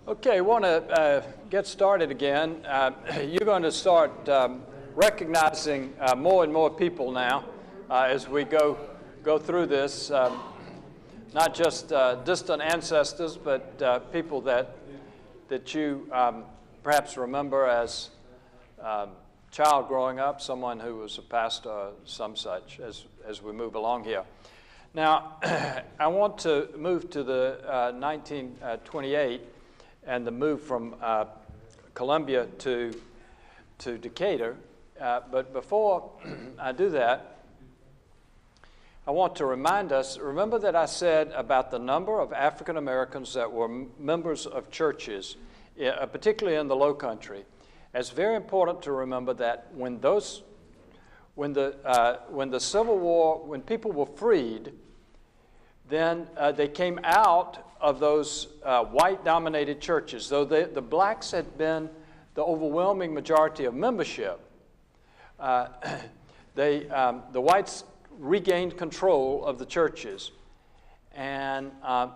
Okay, I want to get started again. You're going to start recognizing more and more people now as we go through this, not just distant ancestors, but people that you perhaps remember as child growing up, someone who was a pastor, some such, as we move along here. Now, I want to move to the 1928 and the move from Columbia to Decatur. But before I do that, I want to remind us, remember that I said about the number of African Americans that were members of churches, particularly in the Low Country. It's very important to remember that when the Civil War, when people were freed, then they came out of those white-dominated churches. Though the blacks had been the overwhelming majority of membership, the whites regained control of the churches. And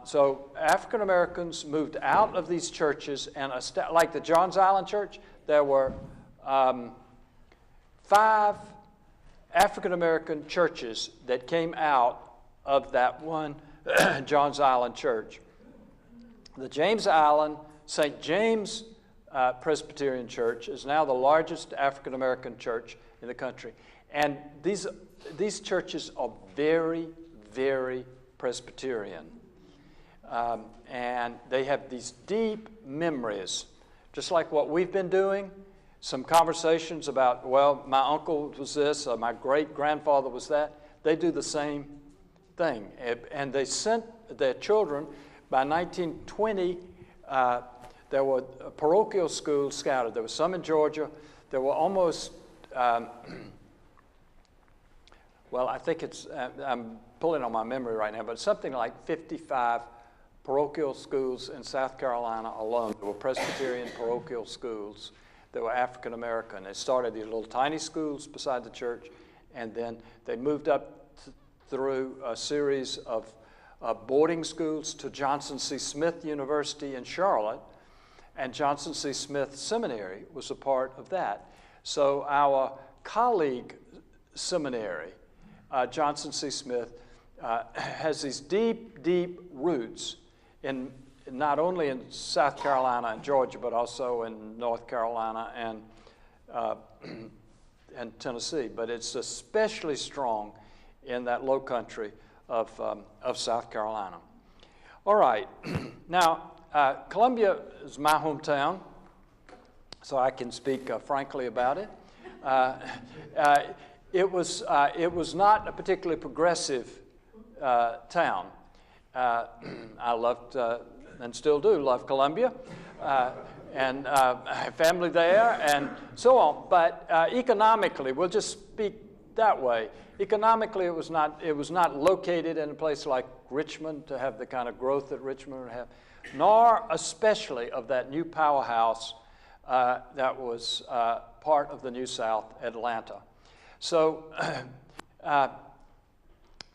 so African Americans moved out of these churches, and like the Johns Island Church, there were 5 African American churches that came out of that one Johns Island Church. The James Island St. James Presbyterian Church is now the largest African American church in the country. And these churches are very, very Presbyterian. And they have these deep memories, just like what we've been doing. Some conversations about, well, my uncle was this, or my great-grandfather was that. They do the same thing. And they sent their children. By 1920, there were parochial schools scattered. There were some in Georgia. There were almost, well, I think it's, I'm pulling on my memory right now, but something like 55 parochial schools in South Carolina alone. There were Presbyterian parochial schools that were African American. They started these little tiny schools beside the church, and then they moved up through a series of boarding schools to Johnson C. Smith University in Charlotte, and Johnson C. Smith Seminary was a part of that. So our colleague seminary, Johnson C. Smith, has these deep, deep roots in not only in South Carolina and Georgia, but also in North Carolina and Tennessee. But it's especially strong in that Low Country of South Carolina. All right, now Columbia is my hometown, so I can speak frankly about it. It was not a particularly progressive town. I loved and still do love Columbia, and I have family there and so on. But economically, we'll just speak that way. Economically, it was not located in a place like Richmond to have the kind of growth that Richmond would have, nor especially of that new powerhouse that was part of the New South, Atlanta. So the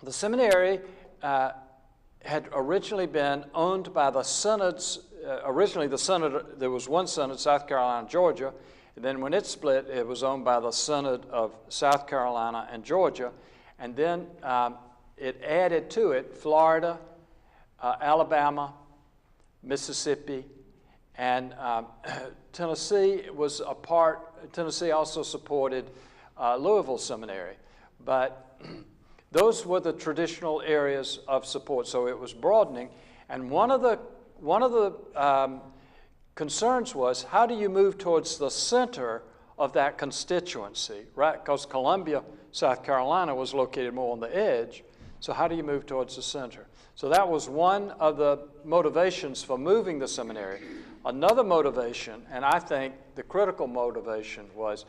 seminary had originally been owned by the synods. Originally, the synod, there was one synod, South Carolina and Georgia. And then when it split, it was owned by the Synod of South Carolina and Georgia. And then it added to it Florida, Alabama, Mississippi, and Tennessee was a part. Tennessee also supported Louisville Seminary. But those were the traditional areas of support. So it was broadening. And one of the concerns was, how do you move towards the center of that constituency, right? Because Columbia, South Carolina was located more on the edge, so how do you move towards the center? So that was one of the motivations for moving the seminary. Another motivation, and I think the critical motivation, was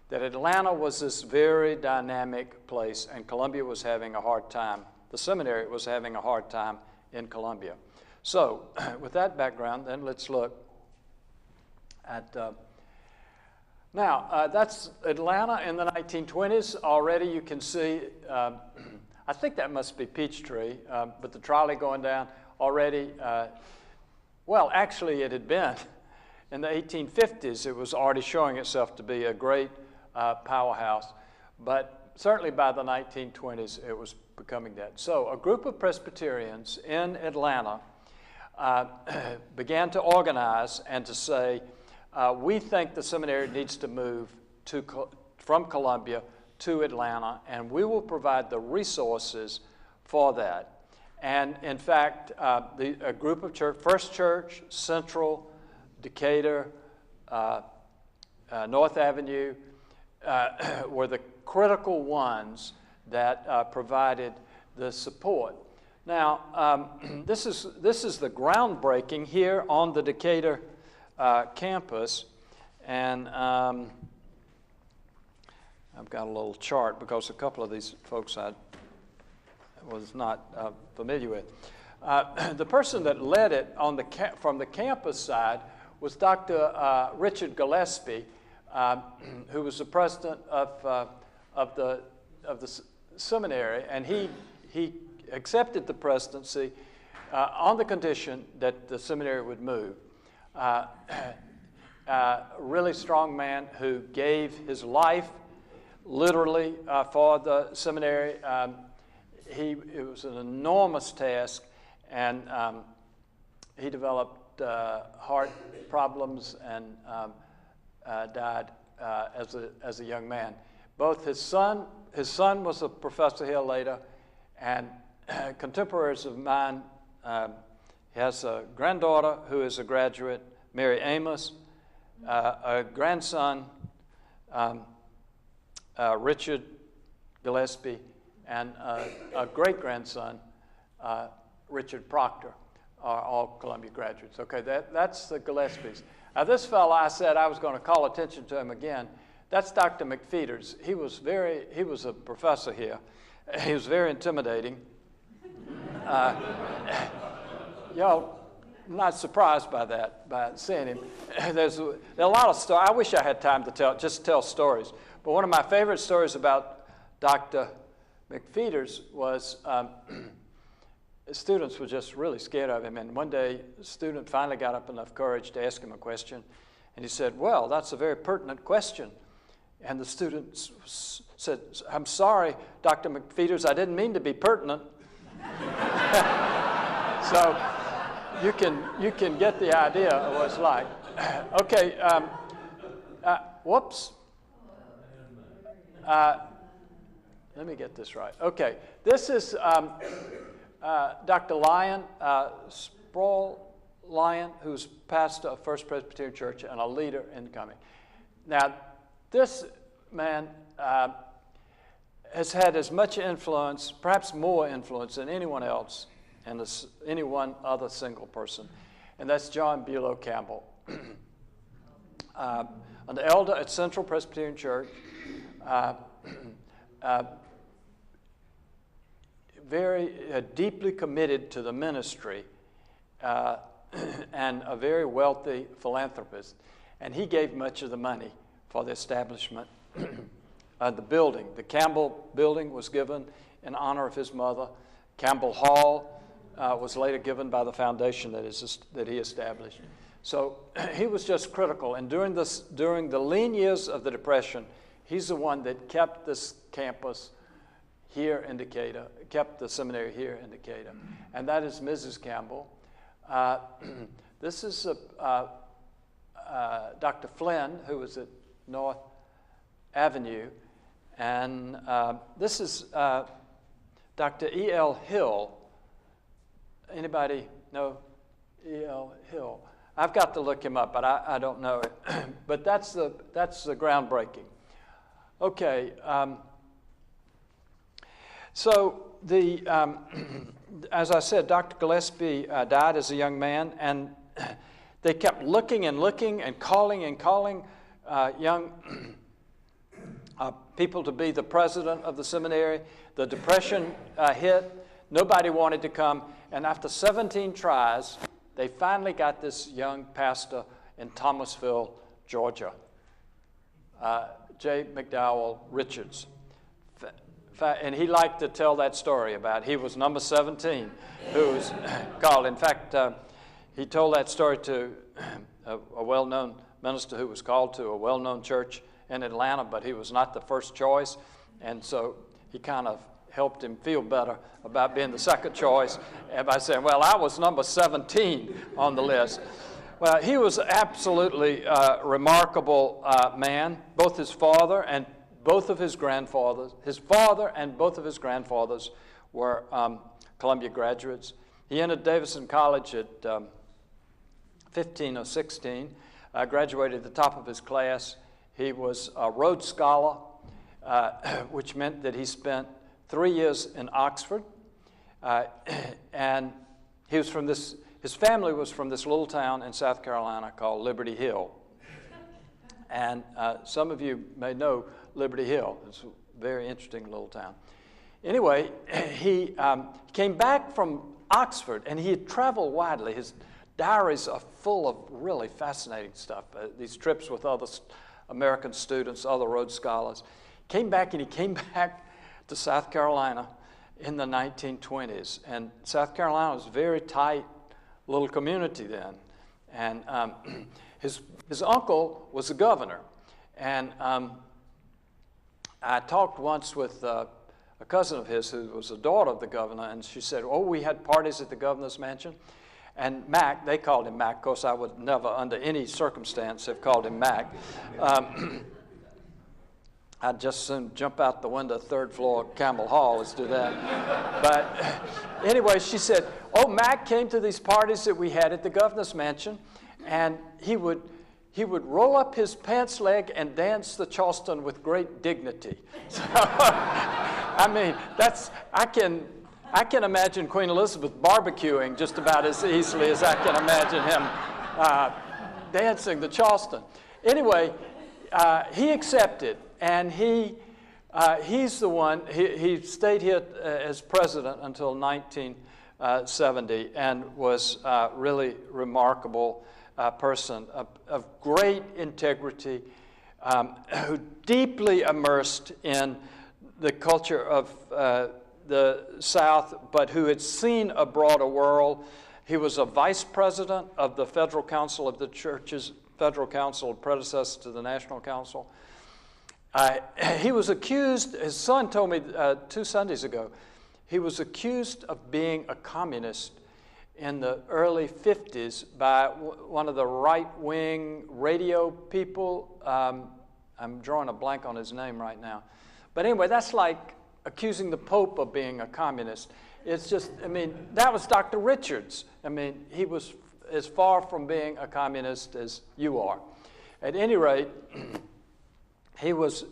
that Atlanta was this very dynamic place, and Columbia was having a hard time. The seminary was having a hard time in Columbia. So with that background, then let's look at, now that's Atlanta in the 1920s. Already you can see, I think that must be Peachtree, but the trolley going down already well, actually it had been. In the 1850s, it was already showing itself to be a great powerhouse, but certainly by the 1920s, it was becoming that. So a group of Presbyterians in Atlanta began to organize and to say, we think the seminary needs to move from Columbia to Atlanta, and we will provide the resources for that. And in fact, a group of church, First Church, Central, Decatur, North Avenue, were the critical ones that provided the support. Now, this is the groundbreaking here on the Decatur campus, and I've got a little chart because a couple of these folks I was not familiar with. The person that led it on from the campus side was Dr. Richard Gillespie, who was the president of the seminary, and he accepted the presidency on the condition that the seminary would move. Really strong man who gave his life literally for the seminary. It was an enormous task, and he developed heart problems and died as a young man. Both his son was a professor here later, and contemporaries of mine, he has a granddaughter who is a graduate, Mary Amos, a grandson, Richard Gillespie, and a great-grandson, Richard Proctor, are all Columbia graduates. Okay, that's the Gillespies. Now this fellow, I said I was going to call attention to him again. That's Dr. McPheeters. He was a professor here. He was very intimidating. Y'all, I'm not surprised by that, by seeing him. There are a lot of stories. I wish I had time to tell stories. But one of my favorite stories about Dr. McPheeters was students were just really scared of him. And one day, a student finally got up enough courage to ask him a question. And he said, well, that's a very pertinent question. And the student said, I'm sorry, Dr. McPheeters, I didn't mean to be pertinent. So you can get the idea of what it's like. Okay, whoops. Let me get this right. Okay, this is Dr. Lyon, Sproul Lyon, who's pastor of First Presbyterian Church and a leader in coming. Now, this man has had as much influence, perhaps more influence than anyone else and any one other single person, and that's John Bulow Campbell. An elder at Central Presbyterian Church, very deeply committed to the ministry, and a very wealthy philanthropist. And he gave much of the money for the establishment of the building. The Campbell building was given in honor of his mother. Campbell Hall was later given by the foundation that he established. So he was just critical. And during the lean years of the Depression, he's the one that kept this campus here in Decatur, kept the seminary here in Decatur. And that is Mrs. Campbell. This is Dr. Flynn, who was at North Avenue. And this is Dr. E.L. Hill. Anybody know E.L. Hill? I've got to look him up, but I don't know it. But that's the groundbreaking. Okay. So as I said, Dr. Gillespie died as a young man, and they kept looking and looking and calling young people to be the president of the seminary. The Depression hit. Nobody wanted to come. And after 17 tries, they finally got this young pastor in Thomasville, Georgia, J. McDowell Richards. And he liked to tell that story about he was number 17 who was called. In fact, he told that story to a well-known minister who was called to a well-known church in Atlanta, but he was not the first choice, and so he kind of helped him feel better about being the second choice by saying, well, I was number 17 on the list. Well, he was absolutely remarkable man. Both his father and both of his grandfathers, his father and both of his grandfathers were Columbia graduates. He entered Davidson College at 15 or 16, graduated at the top of his class. He was a Rhodes Scholar, which meant that he spent 3 years in Oxford, and he was from this, his family was from this little town in South Carolina called Liberty Hill. And some of you may know Liberty Hill. It's a very interesting little town. Anyway, he came back from Oxford, and he had traveled widely. His diaries are full of really fascinating stuff, these trips with other American students, other Rhodes Scholars. Came back, and he came back to South Carolina in the 1920s. And South Carolina was a very tight little community then. And his uncle was a governor. And I talked once with a cousin of his who was a daughter of the governor, and she said, oh, we had parties at the governor's mansion. And Mac, they called him Mac. Of course, I would never, under any circumstance, have called him Mac. I'd just soon jump out the window, third floor, Campbell Hall. Let's do that. But anyway, she said, oh, Mac came to these parties that we had at the governor's mansion, and he would roll up his pants leg and dance the Charleston with great dignity. So, I mean, I can imagine Queen Elizabeth barbecuing just about as easily as I can imagine him dancing the Charleston. Anyway, he accepted. And he's the one, he stayed here as president until 1970 and was a really remarkable person of great integrity, who deeply immersed in the culture of the South, but who had seen a broader world. He was a vice president of the Federal Council of the Churches, Federal Council, predecessor to the National Council. He was accused, his son told me 2 Sundays ago, he was accused of being a communist in the early 50s by one of the right-wing radio people. I'm drawing a blank on his name right now. But anyway, that's like accusing the Pope of being a communist. It's just, I mean, that was Dr. Richards. I mean, he was as far from being a communist as you are. At any rate, he was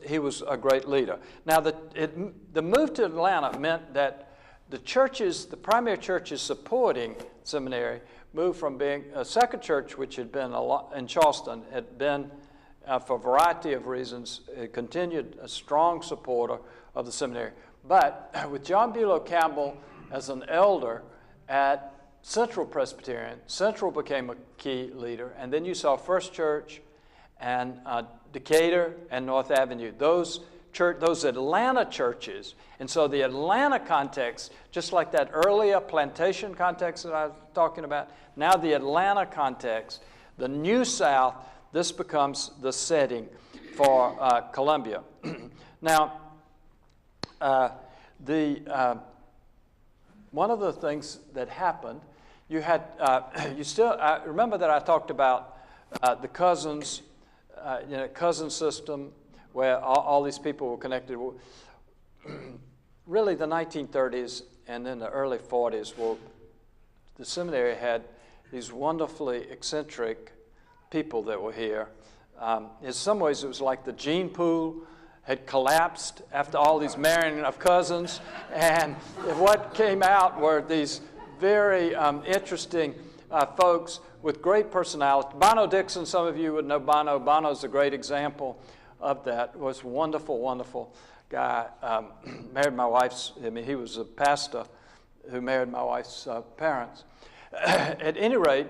a great leader. Now, the move to Atlanta meant that the churches, the primary churches supporting seminary, moved from being a second church, which had been in Charleston, had been, for a variety of reasons, continued a strong supporter of the seminary. But with John Bulow Campbell as an elder at Central Presbyterian, Central became a key leader, and then you saw First Church and Decatur and North Avenue, those Atlanta churches. And so the Atlanta context, just like that earlier plantation context that I was talking about, now the Atlanta context, the New South, this becomes the setting for Columbia. Now, one of the things that happened, you had, remember that I talked about the cousins, cousin system, where all these people were connected. Really, the 1930s and then the early 40s, well, the seminary had these wonderfully eccentric people that were here. In some ways, it was like the gene pool had collapsed after all these marrying of cousins, and what came out were these very interesting folks with great personality. Bono Dixon, some of you would know Bono. Bono's a great example of that. Was a wonderful, wonderful guy. Married my wife's, he was a pastor who married my wife's parents. At any rate,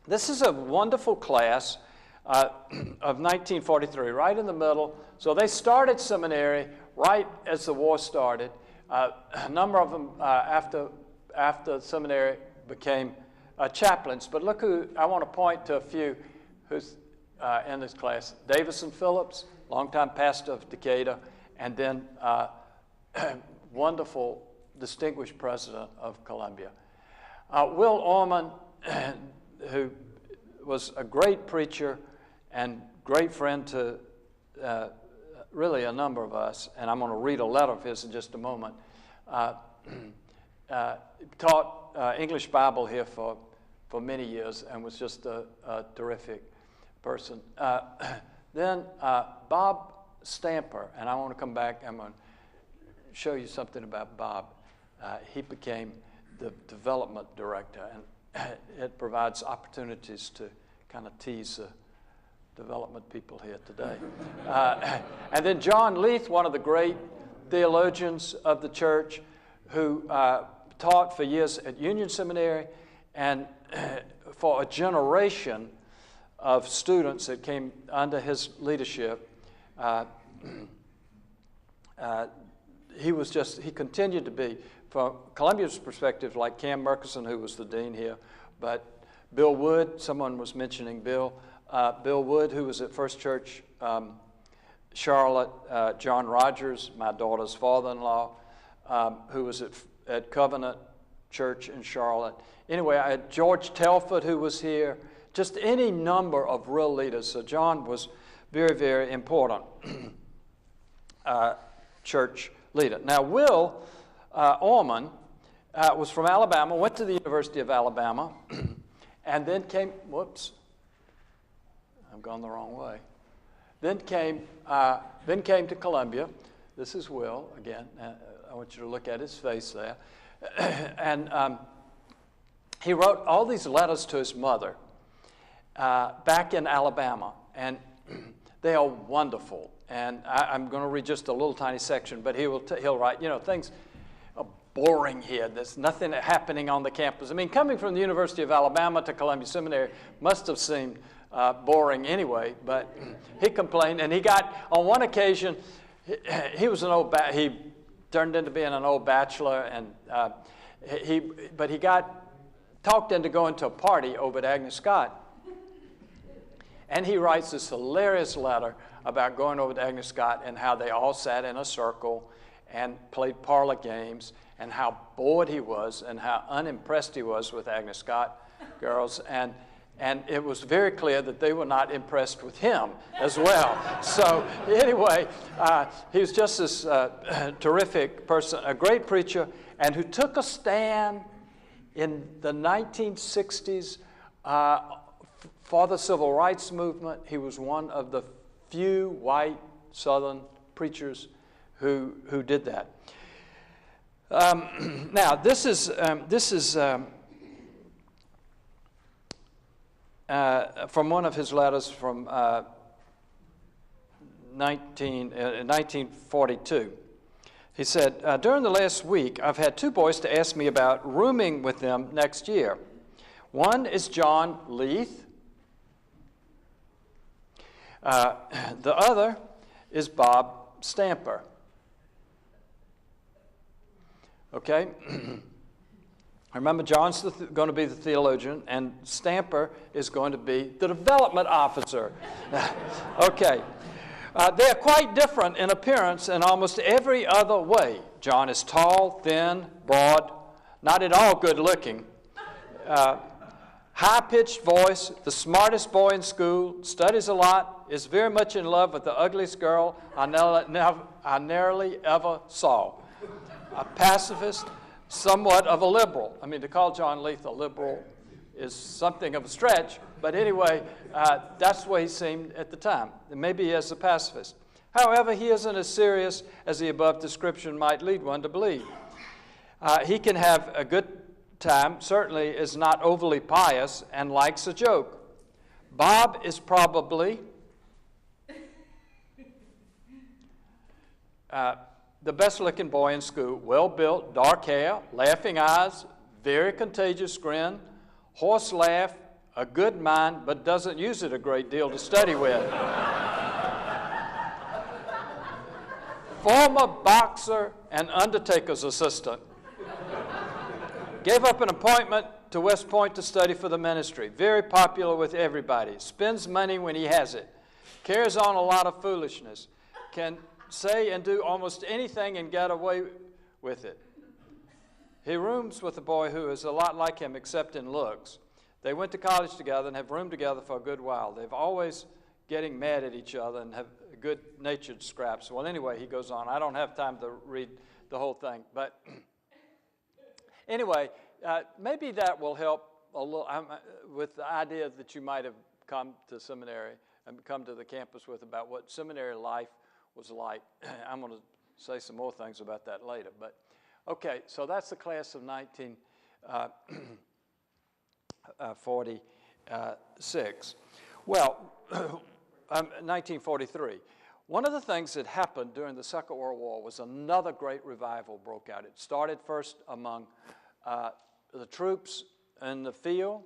this is a wonderful class of 1943, right in the middle. So they started seminary right as the war started. A number of them after seminary became chaplains. But look who, I want to point to a few who's in this class. Davison Phillips, longtime pastor of Decatur, and then wonderful, distinguished president of Columbia. Will Orman, who was a great preacher and great friend to really a number of us, and I'm going to read a letter of his in just a moment, taught English Bible here for many years and was just a terrific person. Then Bob Stamper, and I want to come back, I'm going to show you something about Bob. He became the development director, and it provides opportunities to kind of tease the development people here today. And then John Leith, one of the great theologians of the church, who taught for years at Union Seminary, and for a generation of students that came under his leadership, he continued to be, from Columbia's perspective, like Cam Murkison, who was the dean here, but Bill Wood, someone was mentioning Bill Wood, who was at First Church Charlotte, John Rogers, my daughter's father-in-law, who was at Covenant Church in Charlotte. Anyway, I had George Telford, who was here, just any number of real leaders. So John was very, very important church leader. Now, Will Orman was from Alabama, went to the University of Alabama, and then came, whoops, I've gone the wrong way. Then came to Columbia. This is Will, again. I want you to look at his face there. And he wrote all these letters to his mother back in Alabama, and they are wonderful. And I'm going to read just a little tiny section, but he'll write, things are boring here. There's nothing happening on the campus. I mean, coming from the University of Alabama to Columbia Seminary must have seemed boring anyway, but he complained, and he got, on one occasion, he was he turned into being an old bachelor, and but he got talked into going to a party over at Agnes Scott. And he writes this hilarious letter about going over to Agnes Scott and how they all sat in a circle and played parlor games, and how bored he was and how unimpressed he was with Agnes Scott girls. And it was very clear that they were not impressed with him as well. So anyway, he was just this terrific person, a great preacher, and who took a stand in the 1960s for the civil rights movement. He was one of the few white Southern preachers who did that. Now, this is from one of his letters from 1942. He said, during the last week, I've had two boys to ask me about rooming with them next year. One is John Leith. The other is Bob Stamper. Okay? Remember, John's going to be the theologian, and Stamper is going to be the development officer. Okay. They are quite different in appearance in almost every other way. John is tall, thin, broad, not at all good looking. High-pitched voice, the smartest boy in school, studies a lot, is very much in love with the ugliest girl I nearly ever saw. A pacifist, somewhat of a liberal. I mean, to call John Leith a liberal is something of a stretch, but anyway, that's the way he seemed at the time. And maybe he is a pacifist. However, he isn't as serious as the above description might lead one to believe. He can have a good time, certainly is not overly pious, and likes a joke. Bob is probably the best-looking boy in school, well-built, dark hair, laughing eyes, very contagious grin, horse laugh, a good mind, but doesn't use it a great deal to study with. Former boxer and undertaker's assistant. Gave up an appointment to West Point to study for the ministry. Very popular with everybody. Spends money when he has it. Carries on a lot of foolishness. Can say and do almost anything and get away with it. He rooms with a boy who is a lot like him except in looks. They went to college together and have roomed together for a good while. They've always getting mad at each other and have good-natured scraps. Well, anyway, he goes on. I don't have time to read the whole thing. But anyway, maybe that will help a little with the idea that you might have come to seminary and come to the campus with about what seminary life was like. I'm going to say some more things about that later. But okay, so that's the class of 1946. Well, 1943. One of the things that happened during the Second World War was another great revival broke out. It started first among the troops in the field,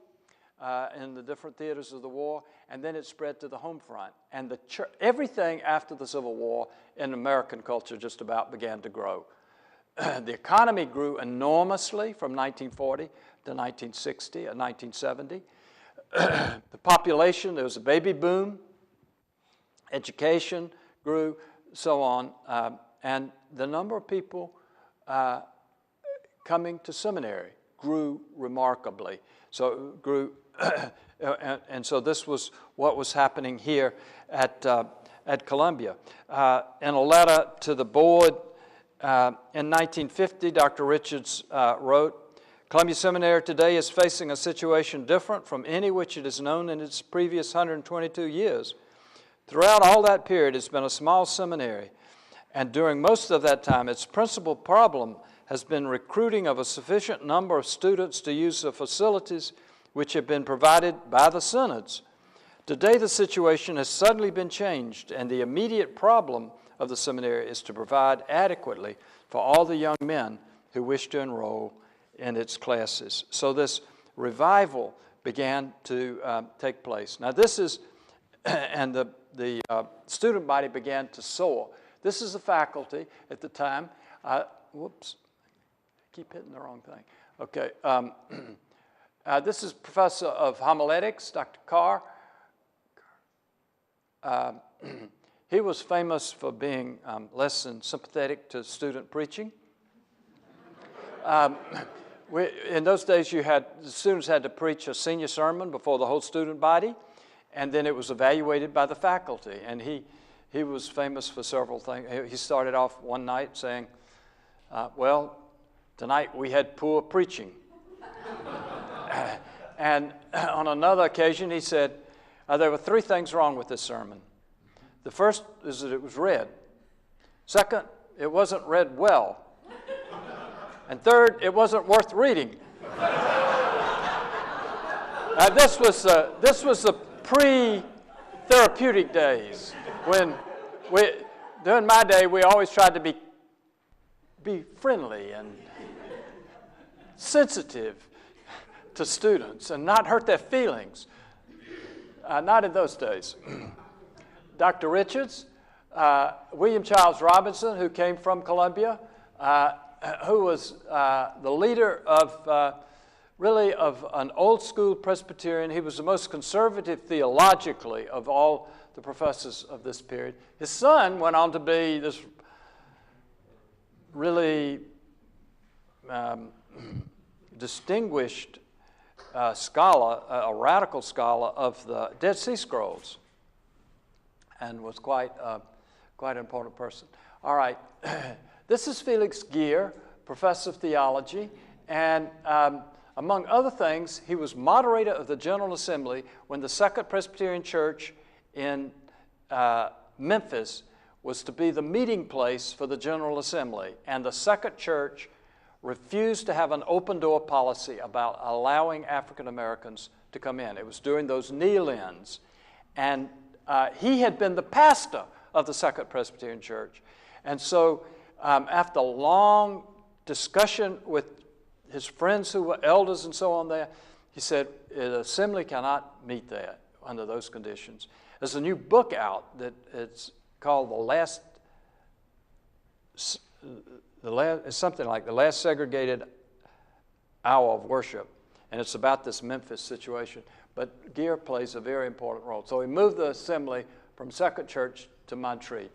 in the different theaters of the war, and then it spread to the home front. And the everything after the Civil War in American culture just about began to grow. The economy grew enormously from 1940 to 1960 and 1970. The population, there was a baby boom. Education grew, so on. And the number of people coming to seminary grew remarkably. So it grew, and so this was what was happening here at Columbia. In a letter to the board in 1950, Dr. Richards wrote, Columbia Seminary today is facing a situation different from any which it has known in its previous 122 years. Throughout all that period, it's been a small seminary, and during most of that time, its principal problem has been recruiting of a sufficient number of students to use the facilities which have been provided by the synods. Today, the situation has suddenly been changed, and the immediate problem of the seminary is to provide adequately for all the young men who wish to enroll in its classes. So this revival began to take place. Now this is, and the student body began to soar. This is the faculty at the time. Whoops, I keep hitting the wrong thing. Okay, this is Professor of Homiletics, Dr. Carr. He was famous for being less than sympathetic to student preaching. In those days, the students had to preach a senior sermon before the whole student body, and then it was evaluated by the faculty. And he was famous for several things. He started off one night saying, well, tonight we had poor preaching. And on another occasion, he said, there were three things wrong with this sermon. The first is that it was read. Second, it wasn't read well. And third, it wasn't worth reading. This was the pre-therapeutic days when during my day we always tried to be friendly and sensitive to students and not hurt their feelings. Not in those days. Dr. Richards, William Childs Robinson, who came from Columbia, who was the leader of really of an old school Presbyterian. He was the most conservative theologically of all the professors of this period. His son went on to be this really distinguished scholar, a radical scholar of the Dead Sea Scrolls, and was quite an important person. All right. This is Felix Geer, professor of theology, and among other things, he was moderator of the General Assembly when the Second Presbyterian Church in Memphis was to be the meeting place for the General Assembly, and the Second Church refused to have an open-door policy about allowing African Americans to come in. It was during those kneel-ins, and he had been the pastor of the Second Presbyterian Church, and so after long discussion with his friends who were elders and so on there, he said, the assembly cannot meet that under those conditions. There's a new book out that it's called it's something like The Last Segregated Hour of Worship. and it's about this Memphis situation. But gear plays a very important role. So we moved the assembly from Second Church to Montreat.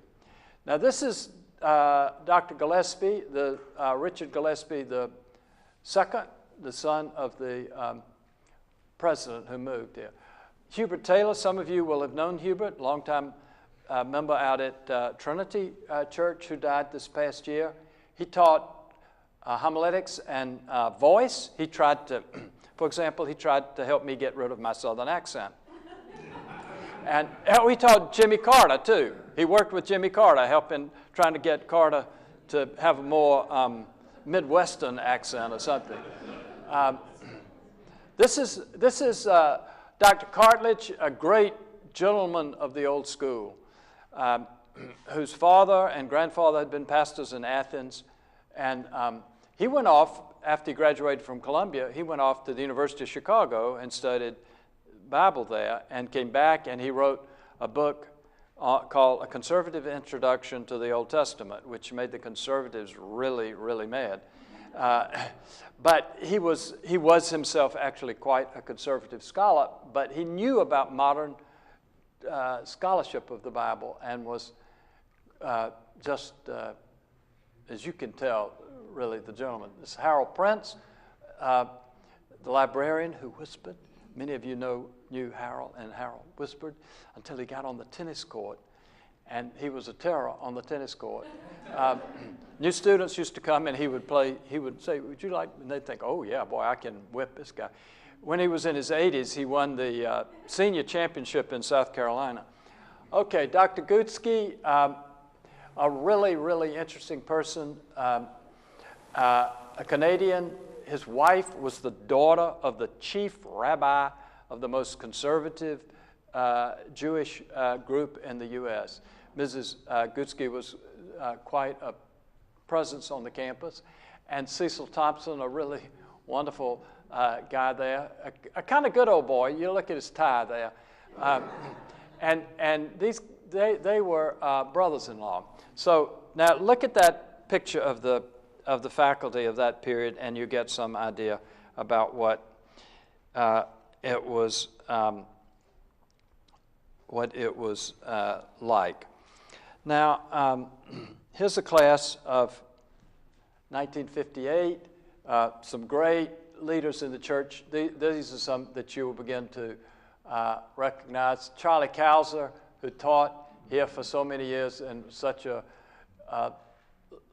Now this is Dr. Gillespie, Richard Gillespie the second, the son of the president who moved here. Hubert Taylor, some of you will have known Hubert, longtime member out at Trinity Church who died this past year. He taught homiletics and voice. He tried to, for example, he tried to help me get rid of my southern accent. And we taught Jimmy Carter, too. He worked with Jimmy Carter, trying to get Carter to have a more Midwestern accent or something. This is Dr. Cartledge, a great gentleman of the old school, whose father and grandfather had been pastors in Athens. And he went off, after he graduated from Columbia, he went off to the University of Chicago and studied Bible there and came back, and he wrote a book called A Conservative Introduction to the Old Testament, which made the conservatives really, really mad. But he was himself actually quite a conservative scholar, but he knew about modern scholarship of the Bible and was just, as you can tell, really the gentleman. This is Harold Prince, the librarian who whispered. Many of you knew Harold, and Harold whispered until he got on the tennis court, and he was a terror on the tennis court. New students used to come, and he would say, would you like, and they'd think, oh yeah, boy, I can whip this guy. When he was in his 80s, he won the senior championship in South Carolina. Okay, Dr. Gutsky, a really, really interesting person, a Canadian. His wife was the daughter of the chief rabbi of the most conservative Jewish group in the U.S. Mrs. Gutsky was quite a presence on the campus. And Cecil Thompson, a really wonderful guy there, a kind of good old boy. You look at his tie there. And they were brothers-in-law. So now look at that picture of the faculty of that period, and you get some idea about what it was like. Now, here's a class of 1958. Some great leaders in the church. These are some that you will begin to recognize. Charlie Cowser, who taught here for so many years and such a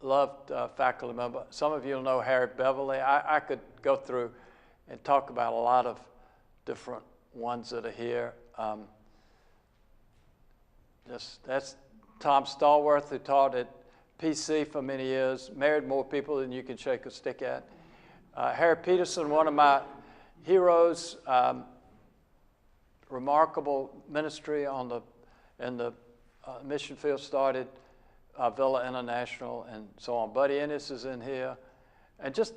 loved faculty member. Some of you will know Harry Beverly. I could go through and talk about a lot of different ones that are here. That's Tom Stallworth, who taught at PC for many years, married more people than you can shake a stick at. Harry Peterson, one of my heroes, remarkable ministry in the mission field, started Villa International and so on. Buddy Ennis is in here. And just,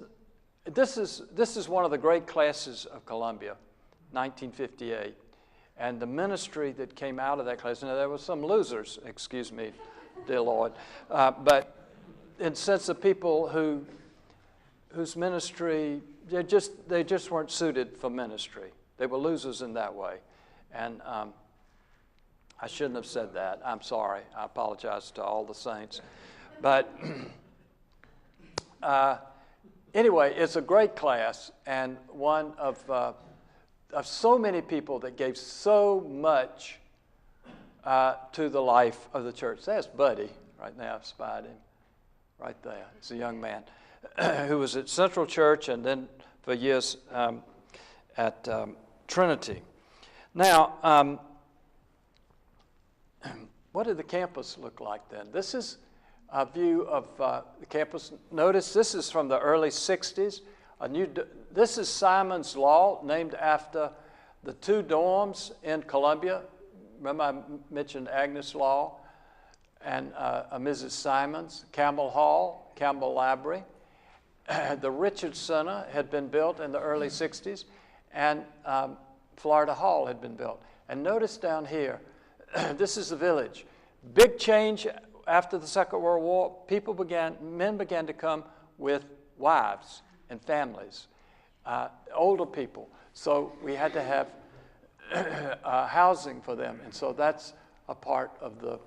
this is one of the great classes of Columbia, 1958. And the ministry that came out of that class, now there were some losers, excuse me, dear Lord, but in the sense of people whose ministry, they just weren't suited for ministry. They were losers in that way. And I shouldn't have said that. I'm sorry. I apologize to all the saints. But anyway, it's a great class, and one of so many people that gave so much to the life of the church. There's Buddy right now. I've spied him right there. He's a young man who was at Central Church and then for years at Trinity. Now, what did the campus look like then? This is a view of the campus. Notice this is from the early 60s. This is Simon's Law, named after the two dorms in Columbia. Remember I mentioned Agnes Law and Mrs. Simons, Campbell Hall, Campbell Library. The Richard Center had been built in the early 60s, and Florida Hall had been built. And notice down here, this is the village. Big change after the Second World War. Men began to come with wives and families. older people. So we had to have housing for them, and so that's a part of the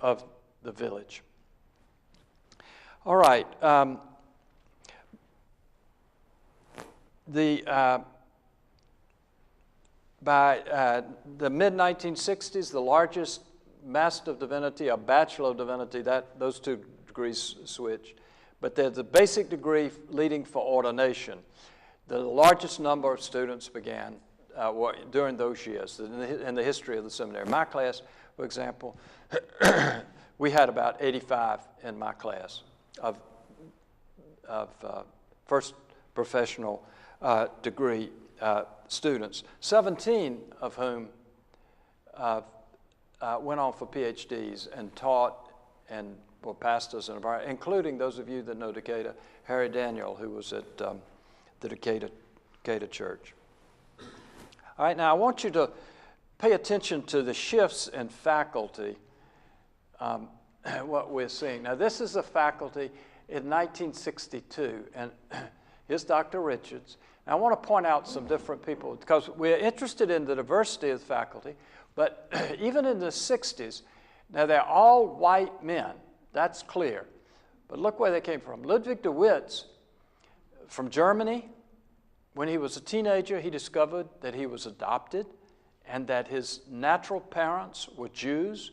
of the village. All right. By the mid-1960s, the largest Master of Divinity, a Bachelor of Divinity, those two degrees switched. But there's a basic degree leading for ordination. The largest number of students began during those years in the history of the seminary. My class, for example, we had about 85 in my class of first professional degree students, 17 of whom went on for PhDs and taught and were pastors, including those of you that know Decatur, Harry Daniel, who was at the Decatur Church. All right, now I want you to pay attention to the shifts in faculty, what we're seeing. Now this is a faculty in 1962, and here's Dr. Richards. Now, I want to point out some different people because we're interested in the diversity of the faculty, but even in the 60s, now they're all white men, that's clear. But look where they came from. Ludwig de Witt's from Germany. When he was a teenager, he discovered that he was adopted and that his natural parents were Jews.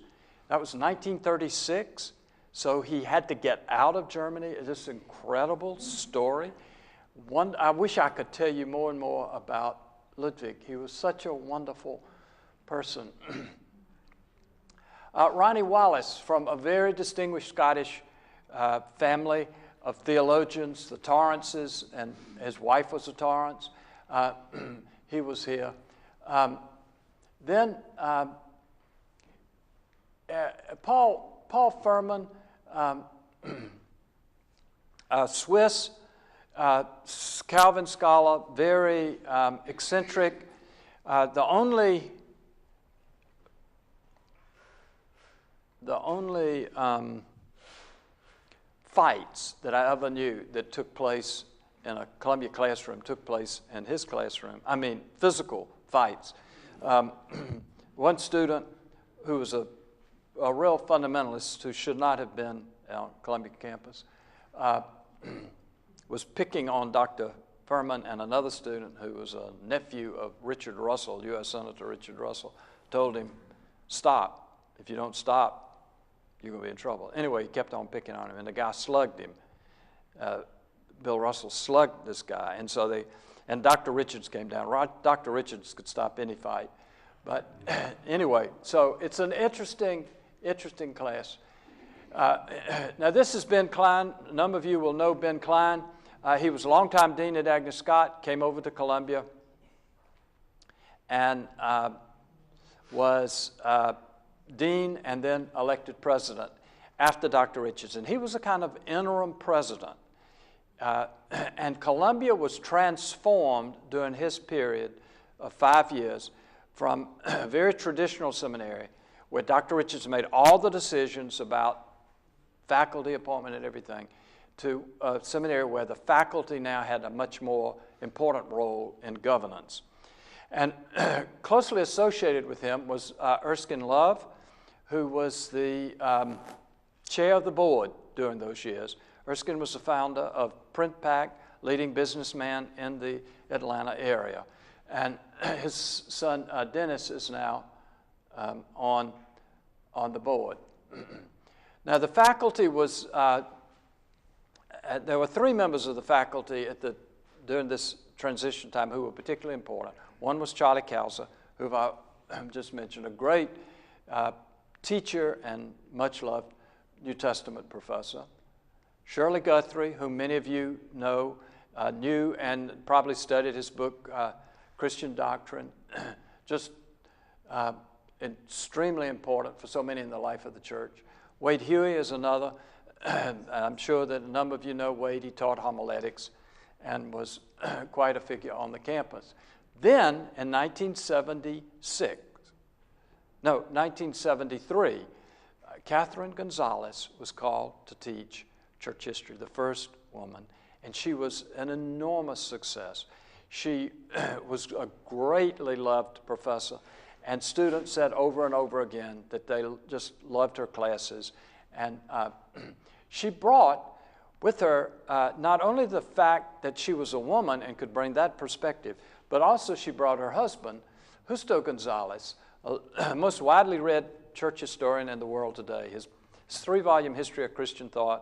That was 1936, so he had to get out of Germany. It's this incredible story. I wish I could tell you more and more about Ludwig. He was such a wonderful person. Ronnie Wallace, from a very distinguished Scottish family of theologians, the Torrances, and his wife was a Torrance. He was here. Then Paul Furman, Swiss, Calvin scholar, very eccentric. The only fights that I ever knew that took place in a Columbia classroom took place in his classroom. I mean, physical fights. One student who was a real fundamentalist who should not have been on Columbia campus was picking on Dr. Furman, and another student who was a nephew of Richard Russell, U.S. Senator Richard Russell, told him, stop. If you don't stop, you're going to be in trouble. Anyway, he kept on picking on him, and the guy slugged him. Bill Russell slugged this guy, and Dr. Richards came down. Dr. Richards could stop any fight. But anyway, so it's an interesting class. Now this is Ben Klein. A number of you will know Ben Klein. He was a longtime dean at Agnes Scott, came over to Columbia, and was dean and then elected president after Dr. Richards. And he was a kind of interim president. And Columbia was transformed during his period of 5 years from a very traditional seminary where Dr. Richards made all the decisions about faculty appointment and everything, to a seminary where the faculty now had a much more important role in governance. And closely associated with him was Erskine Love, who was the chair of the board during those years. Erskine was the founder of PAC, leading businessman in the Atlanta area. And his son Dennis is now on the board. Now the faculty was, there were 3 members of the faculty during this transition time who were particularly important. One was Charlie Kauser, who I just mentioned, a great teacher and much loved New Testament professor. Shirley Guthrie, whom many of you know, knew and probably studied his book, Christian Doctrine, just extremely important for so many in the life of the church. Wade Huey is another. I'm sure that a number of you know Wade. He taught homiletics and was quite a figure on the campus. Then in 1973, Catherine Gonzalez was called to teach church history, the first woman. and she was an enormous success. She was a greatly loved professor, and students said over and over again that they just loved her classes. And she brought with her not only the fact that she was a woman and could bring that perspective, but also she brought her husband, Justo Gonzalez, a most widely read church historian in the world today. His 3-volume History of Christian Thought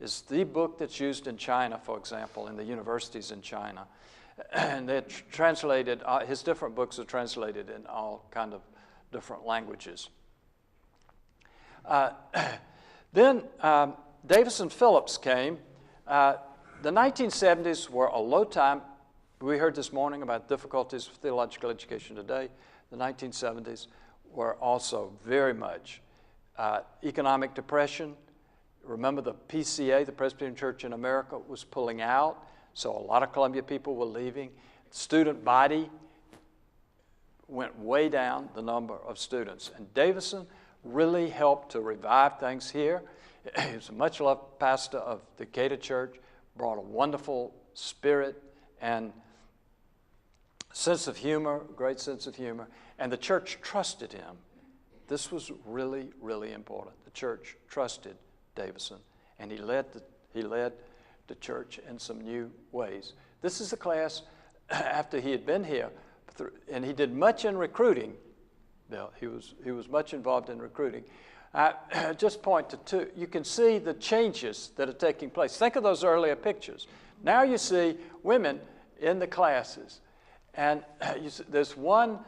is the book that's used in China, for example, in the universities in China. And they're translated, his different books are translated in all kind of different languages. Then Davison Phillips came. The 1970s were a low time. We heard this morning about difficulties with theological education today. The 1970s were also very much economic depression. Remember, the PCA, the Presbyterian Church in America, was pulling out, so a lot of Columbia people were leaving. The student body went way down, the number of students. And Davison really helped to revive things here. He was a much-loved pastor of the Decatur Church, brought a wonderful spirit and sense of humor, great sense of humor, and the church trusted him. This was really, really important. The church trusted Davison, and he led the church in some new ways. This is a class after he had been here, and he did much in recruiting. He was much involved in recruiting. Just point to two. You can see the changes that are taking place. Think of those earlier pictures. Now you see women in the classes, and there's one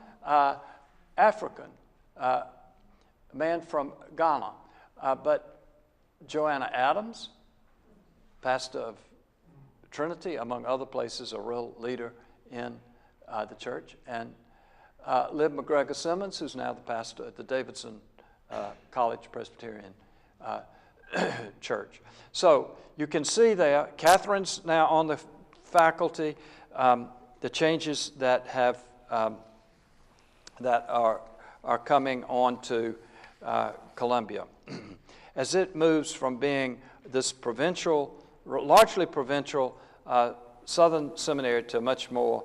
African man from Ghana, but Joanna Adams, pastor of Trinity, among other places, a real leader in the church, and Liv McGregor Simmons, who's now the pastor at the Davidson College Presbyterian Church. So you can see there, Catherine's now on the faculty, the changes that have that are coming on to Columbia. As it moves from being this provincial, largely provincial Southern seminary to much more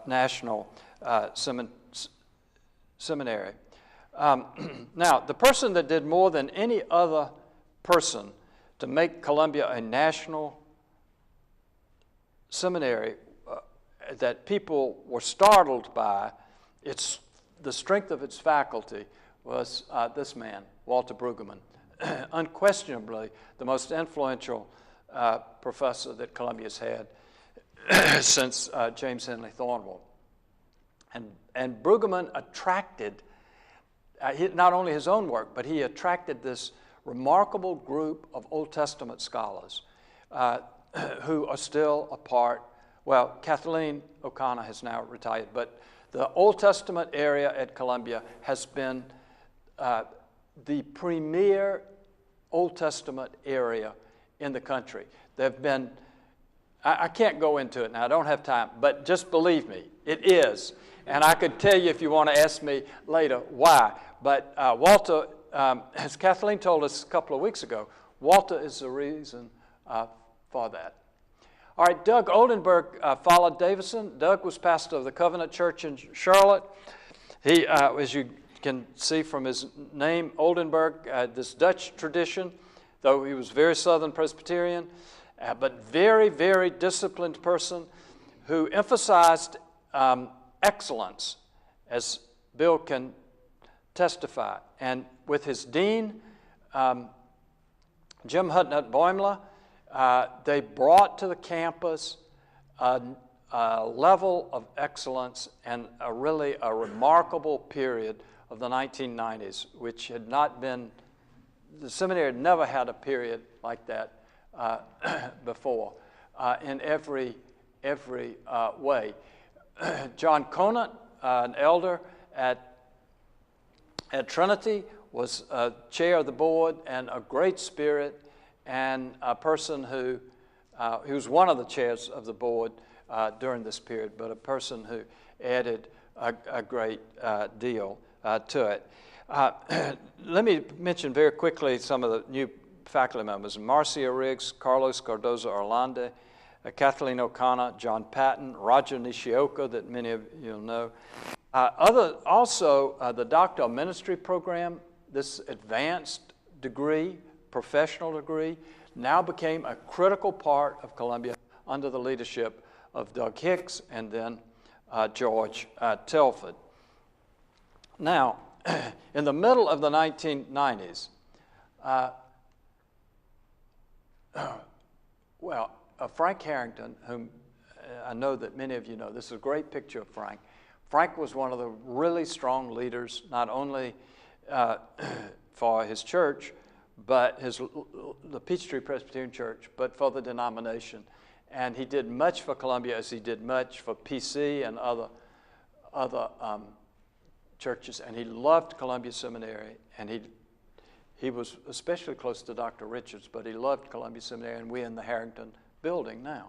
national seminary. Now, the person that did more than any other person to make Columbia a national seminary that people were startled by the strength of its faculty was this man, Walter Brueggemann. Unquestionably the most influential professor that Columbia's had since James Henley Thornwell. And Brueggemann attracted not only his own work, but he attracted this remarkable group of Old Testament scholars who are still a part. Well, Kathleen O'Connor has now retired, but the Old Testament area at Columbia has been the premier Old Testament area in the country. There have been, I can't go into it now, I don't have time, but just believe me, it is. And I could tell you if you want to ask me later why. But Walter, as Kathleen told us a couple of weeks ago, Walter is the reason for that. All right, Doug Oldenburg followed Davison. Doug was pastor of the Covenant Church in Charlotte. He, as you can see from his name, Oldenburg, this Dutch tradition, though he was very Southern Presbyterian, but very, very disciplined person who emphasized excellence, as Bill can testify. And with his dean, Jim Hutnut Boimler, they brought to the campus a level of excellence and really a remarkable period of the 1990s, which had not been, the seminary had never had a period like that before in every way. John Conant, an elder at Trinity, was chair of the board and a great spirit, and a person who was one of the chairs of the board during this period, but a person who added a great deal to it. Let me mention very quickly some of the new faculty members. Marcia Riggs, Carlos Cardozo Orlando, Kathleen O'Connor, John Patton, Roger Nishioka, that many of you know. Also, the Doctor of Ministry program, this advanced degree, professional degree, now became a critical part of Columbia under the leadership of Doug Hicks and then George Telford. Now, in the middle of the 1990s, Frank Harrington, whom I know that many of you know, this is a great picture of Frank. Frank was one of the really strong leaders, not only for his church, but the Peachtree Presbyterian Church, but for the denomination. And he did much for Columbia as he did much for PC and other churches. And he loved Columbia Seminary, and he was especially close to Dr. Richards, but he loved Columbia Seminary, and we're in the Harrington building now.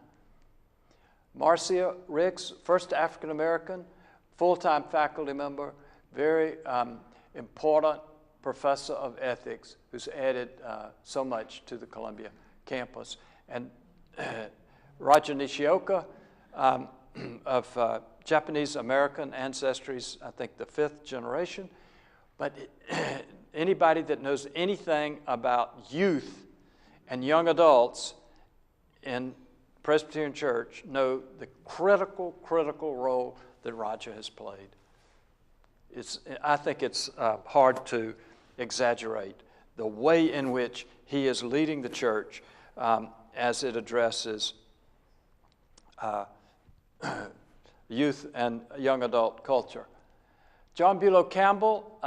Marcia Ricks, first African-American, full-time faculty member, very important professor of ethics who's added so much to the Columbia campus. And Roger Nishioka of Japanese-American ancestries, I think the 5th generation. But anybody that knows anything about youth and young adults in Presbyterian Church know the critical role that Roger has played. I think it's hard to exaggerate the way in which he is leading the church as it addresses youth and young adult culture. John Bulow Campbell,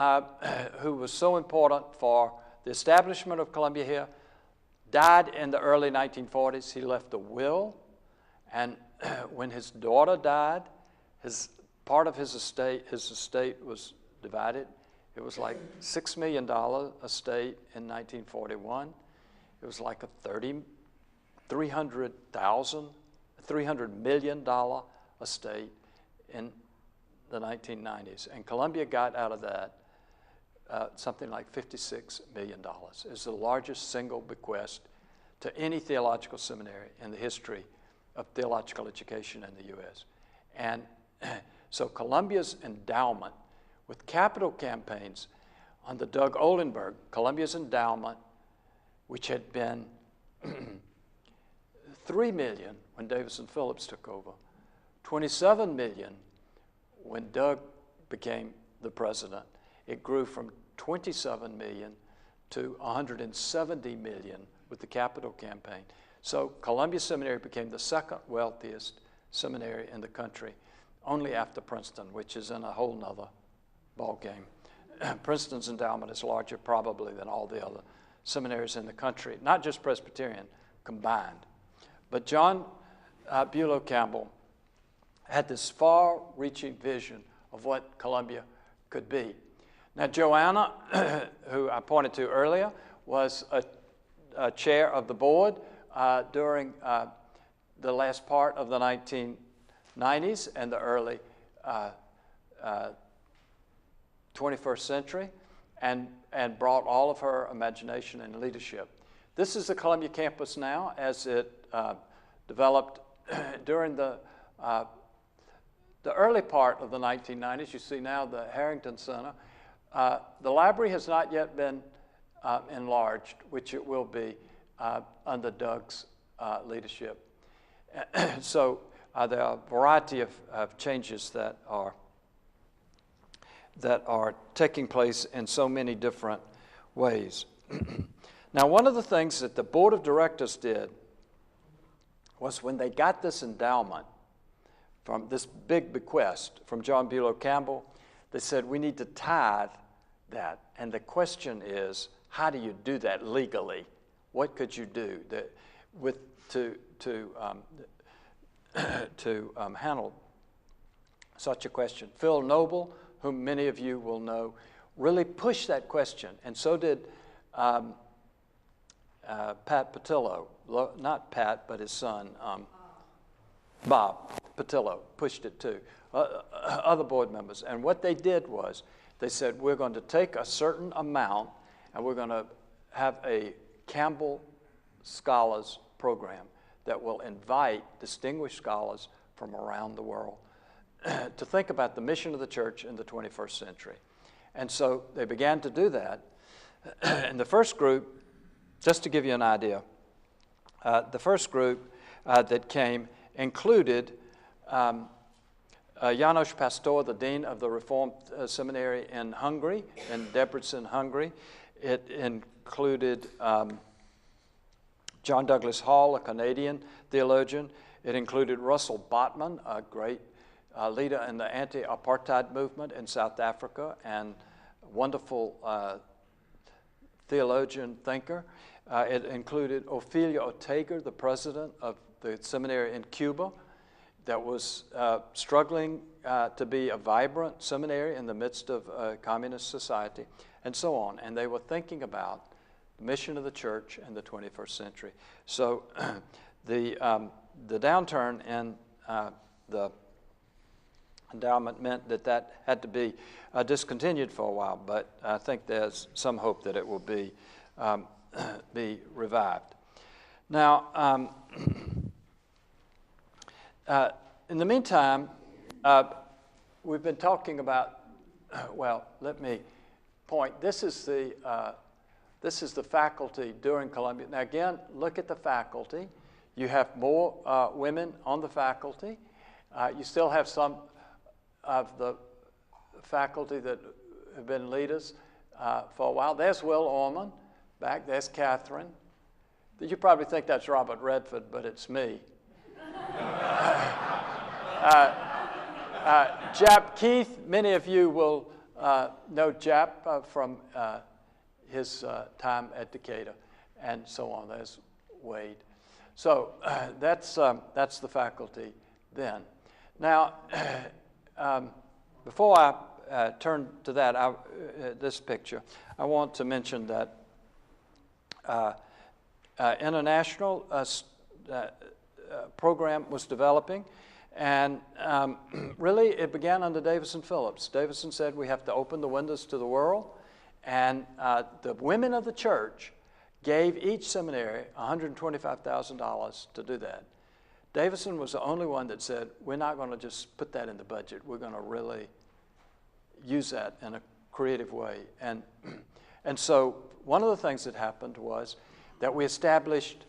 who was so important for the establishment of Columbia here, died in the early 1940s. He left a will, and when his daughter died, part of his estate was divided. It was like $6 million estate in 1941. It was like a $300 million estate in the 1990s. And Columbia got out of that something like $56 million. It's the largest single bequest to any theological seminary in the history of theological education in the U.S. And so Columbia's endowment, with capital campaigns under Doug Oldenburg, Columbia's endowment, which had been $3 million when Davison Phillips took over, $27 million when Doug became the president. It grew from $27 million to $170 million with the capital campaign. So Columbia Seminary became the second wealthiest seminary in the country, only after Princeton, which is in a whole nother ballgame. Princeton's endowment is larger probably than all the other seminaries in the country, not just Presbyterian, combined. But John Bulow Campbell had this far-reaching vision of what Columbia could be. Now, Joanna, who I pointed to earlier, was a chair of the board during the last part of the 1990s and the early 21st century, and brought all of her imagination and leadership. This is the Columbia campus now as it developed during the early part of the 1990s. You see now the Harrington Center. The library has not yet been enlarged, which it will be under Doug's leadership. So there are a variety of changes that are taking place in so many different ways. Now, one of the things that the board of directors did was when they got this endowment from this big bequest from John Bulow Campbell, they said, we need to tithe that. And the question is, how do you do that legally? What could you do to handle such a question? Phil Noble, whom many of you will know, really pushed that question, and so did Pat Patillo. Not Pat, but his son, Bob Patillo, pushed it too. Other board members. And what they did was they said, we're going to take a certain amount and we're going to have a Campbell Scholars program that will invite distinguished scholars from around the world to think about the mission of the church in the 21st century. And so they began to do that. And the first group, just to give you an idea, the first group that came included János Pastor, the dean of the Reformed Seminary in Hungary, in Debrecen, Hungary. It included John Douglas Hall, a Canadian theologian. It included Russell Botman, a great leader in the anti-apartheid movement in South Africa and wonderful theologian, thinker. It included Ofelia Ortega, the president of the seminary in Cuba, that was struggling to be a vibrant seminary in the midst of a communist society, and so on. And they were thinking about the mission of the church in the 21st century. So the downturn in the endowment meant that had to be discontinued for a while, but I think there's some hope that it will be revived. Now, in the meantime, we've been talking about, well, let me point. This is the faculty during Columbia. Now again, look at the faculty. You have more women on the faculty. You still have some of the faculty that have been leaders for a while. There's Will Orman back. There's Catherine. You probably think that's Robert Redford, but it's me. Jap Keith, many of you will know Jap from his time at Decatur, and so on. There's Wade. So that's the faculty then. Now, before I turn to that, this picture, I want to mention that international program was developing, and really it began under Davison Phillips. Davison said we have to open the windows to the world, and the women of the church gave each seminary $125,000 to do that. Davison was the only one that said, we're not going to just put that in the budget. We're going to really use that in a creative way. And so one of the things that happened was that we established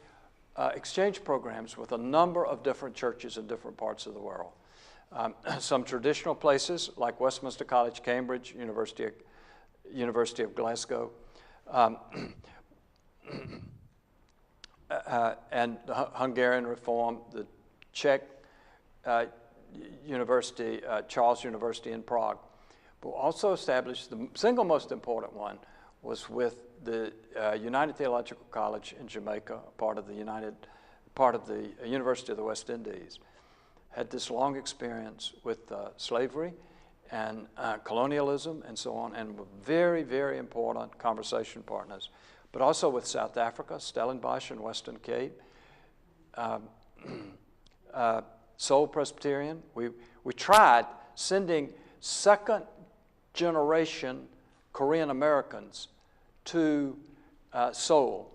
exchange programs with a number of different churches in different parts of the world. Some traditional places like Westminster College, Cambridge, University of Glasgow, and the Hungarian Reform, the Czech University, Charles University in Prague. But also established, the single most important one was with the United Theological College in Jamaica, part of the University of the West Indies. Had this long experience with slavery and colonialism and so on, and were very, very important conversation partners. But also with South Africa, Stellenbosch and Western Cape, Seoul Presbyterian. We tried sending second generation Korean Americans to Seoul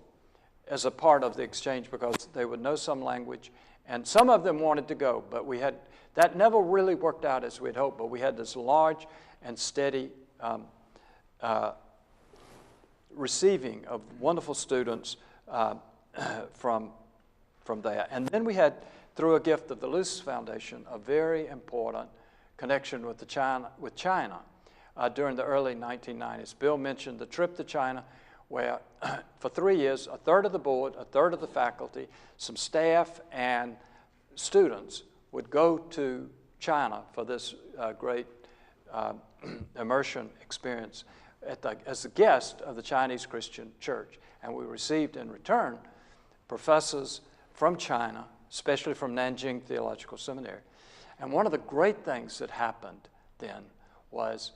as a part of the exchange because they would know some language, and some of them wanted to go, but that never really worked out as we'd hoped, but we had this large and steady receiving of wonderful students from there. And then we had, through a gift of the Lucis Foundation, a very important connection with China during the early 1990s. Bill mentioned the trip to China, where for 3 years, a third of the board, a third of the faculty, some staff, and students would go to China for this great immersion experience as a guest of the Chinese Christian Church. And we received in return professors from China, especially from Nanjing Theological Seminary. And one of the great things that happened then was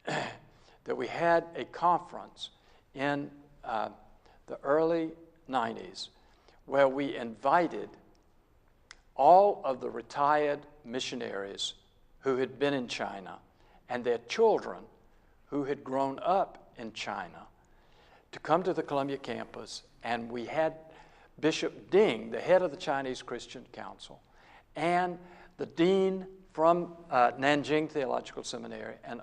that we had a conference in the early 90s where we invited all of the retired missionaries who had been in China and their children who had grown up in China to come to the Columbia campus, and we had Bishop Ding, the head of the Chinese Christian Council, and the dean from Nanjing Theological Seminary, and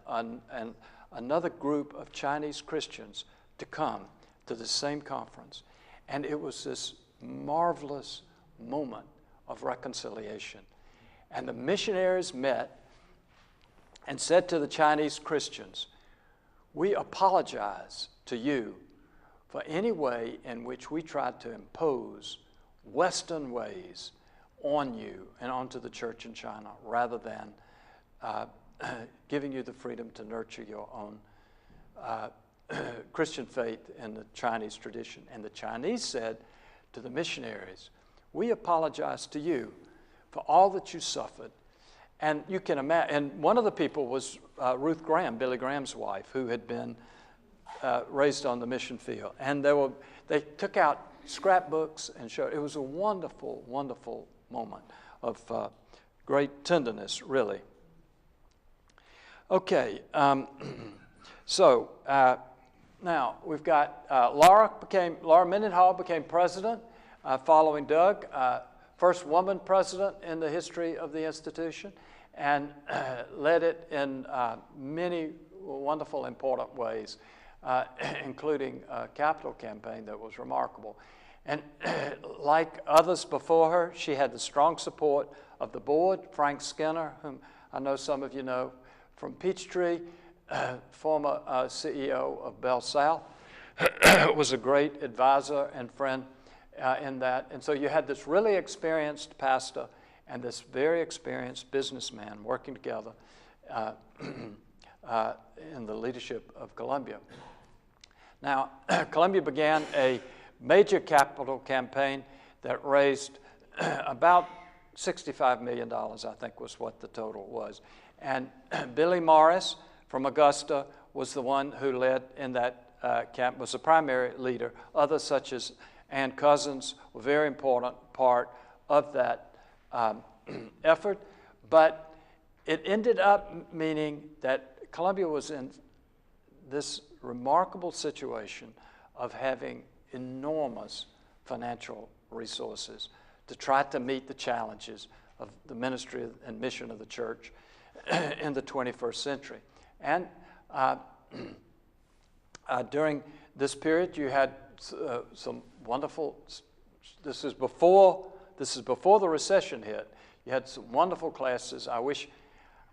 another group of Chinese Christians to come to the same conference. And it was this marvelous moment of reconciliation. And the missionaries met and said to the Chinese Christians, "We apologize to you for any way in which we tried to impose Western ways on you and onto the church in China, rather than giving you the freedom to nurture your own Christian faith in the Chinese tradition." And the Chinese said to the missionaries, "We apologize to you for all that you suffered." And you can imagine, and one of the people was Ruth Graham, Billy Graham's wife, who had been raised on the mission field. And they took out scrapbooks and showed. It was a wonderful, wonderful moment of great tenderness, really. Okay, so now we've got Laura Mendenhall became president following Doug, first woman president in the history of the institution, and led it in many wonderful, important ways, including a capital campaign that was remarkable. And like others before her, she had the strong support of the board. Frank Skinner, whom I know some of you know from Peachtree, former CEO of Bell South, was a great advisor and friend in that. And so you had this really experienced pastor and this very experienced businessman working together in the leadership of Columbia. Now, Columbia began a major capital campaign that raised about $65 million, I think was what the total was. And Billy Morris from Augusta was the one who led in that camp, was the primary leader. Others such as Ann Cousins were a very important part of that effort. But it ended up meaning that Columbia was in this remarkable situation of having enormous financial resources to try to meet the challenges of the ministry and mission of the church in the 21st century. And during this period, you had some wonderful. This is before the recession hit. You had some wonderful classes. I wish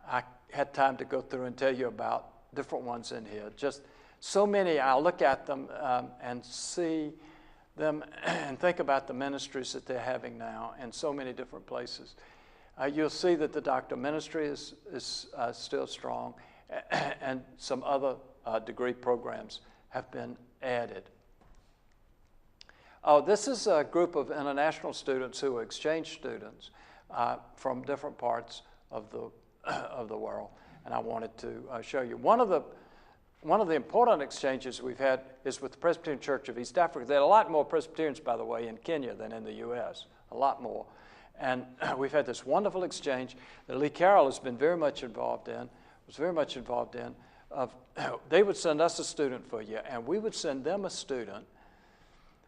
I had time to go through and tell you about different ones in here. Just so many. I'll look at them and see them and think about the ministries that they're having now in so many different places. You'll see that the doctor ministry is still strong, and some other degree programs have been added. Oh, this is a group of international students who are exchange students from different parts of the world, and I wanted to show you. One of the important exchanges we've had is with the Presbyterian Church of East Africa. There are a lot more Presbyterians, by the way, in Kenya than in the U.S., a lot more. And we've had this wonderful exchange that Lee Carroll has been very much involved in, they would send us a student for a year, and we would send them a student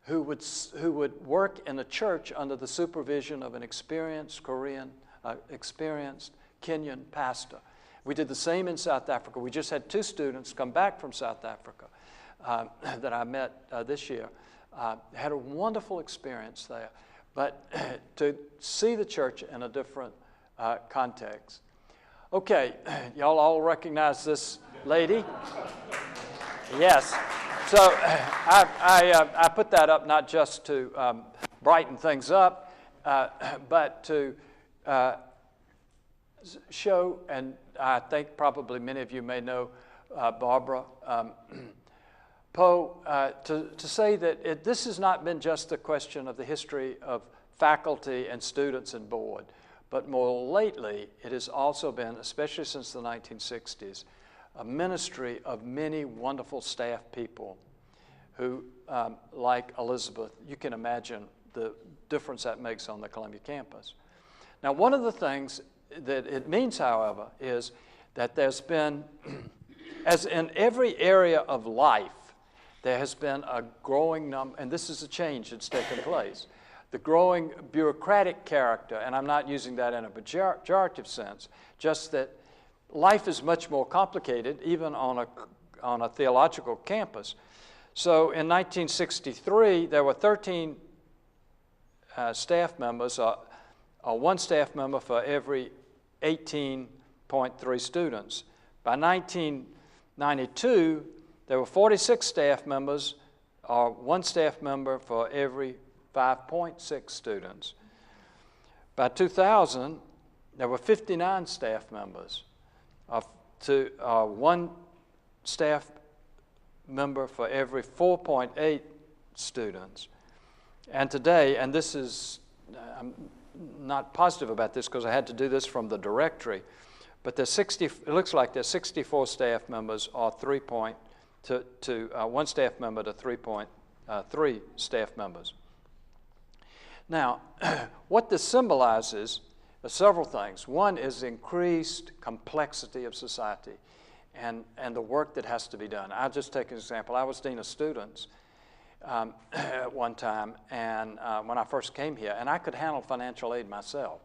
who would work in a church under the supervision of an experienced Kenyan pastor. We did the same in South Africa. We just had 2 students come back from South Africa that I met this year. Had a wonderful experience there. But to see the church in a different context. Okay, y'all all recognize this lady? Yes. So I put that up not just to brighten things up, but to show, and I think probably many of you may know Barbara Poe, to say that this has not been just a question of the history of faculty and students and board, but more lately it has also been, especially since the 1960s, a ministry of many wonderful staff people who, like Elizabeth, you can imagine the difference that makes on the Columbia campus. Now, one of the things that it means, however, is that there's been, as in every area of life, there has been a growing number, and this is a change that's taken place. the growing bureaucratic character, and I'm not using that in a pejorative sense, just that life is much more complicated, even on a theological campus. So in 1963, there were 13 staff members, one staff member for every 18.3 students. By 1992, there were 46 staff members, or one staff member for every 5.6 students. By 2000, there were 59 staff members, to one staff member for every 4.8 students. And today, and this is, I'm not positive about this because I had to do this from the directory, but there's it looks like there's 64 staff members, or one staff member to 3.3 staff members. Now, what this symbolizes are several things. One is increased complexity of society and the work that has to be done. I'll just take an example. I was dean of students at one time, and when I first came here, and I could handle financial aid myself.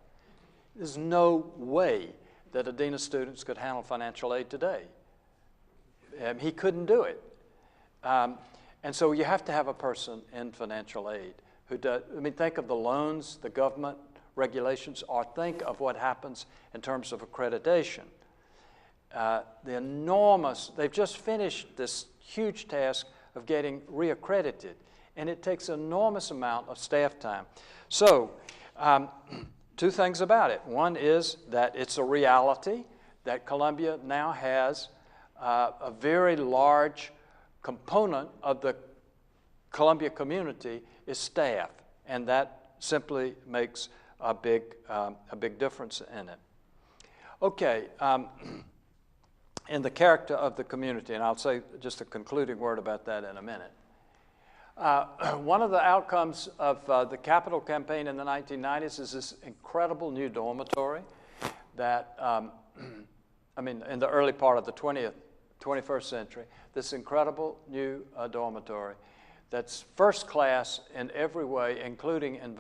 There's no way that a dean of students could handle financial aid today. He couldn't do it. And so you have to have a person in financial aid who does, I mean, think of the loans, the government regulations, or think of what happens in terms of accreditation. They've just finished this huge task of getting reaccredited, and it takes an enormous amount of staff time. So, two things about it. One is that it's a reality that Columbia now has a very large component of the Columbia community is staff, and that simply makes a big difference in it. Okay, in the character of the community, and I'll say just a concluding word about that in a minute. One of the outcomes of the Capitol campaign in the 1990s is this incredible new dormitory that, I mean, in the early part of the 21st century, this incredible new dormitory that's first class in every way, including and